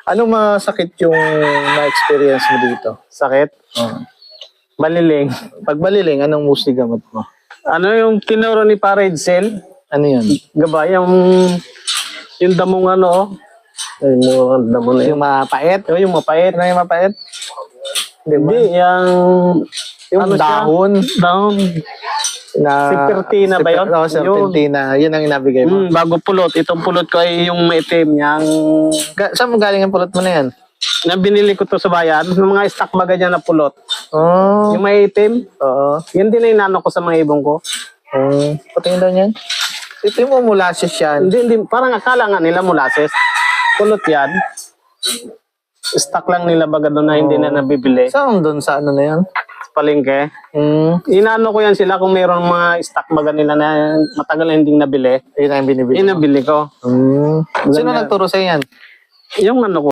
Anong masakit yung na-experience mo dito? Sakit. Baliling. Pag baliling, anong mostly gamot mo? Ano yung tinuro ni Para Edsel? Ano yun? Gabay, yung damong ano. Ay, yung damo na Yung mapait? yung mapait. Ano yung mapait? Hindi, Yung ano siya? dahon Dahon. na... Serpentina ba yun? Oo, serpentina. Yun ang inabigay mo. Bago pulot. Itong pulot ko ay yung maitim. Saan mo galing ang pulot mo na yan? Na binili ko to sa bayan. Ng mga stock baga niya na pulot. Oh, Yung maitim. oo. Yan din na inano ko sa mga ibong ko. Patingin daw niyan. Ito yung molasses yan. Hindi. Parang akala nga nila molasses. Pulot yan. Stock lang nila baga doon na hindi na nabibili. Saan doon sa ano na yan? Palengke. Inaano ko yan sila kung mayroong mga stock baga nila na matagal na hindi nabili. Yun ang binibili. Inabili ko. Sino nagturo sa yan? Yung ano ko.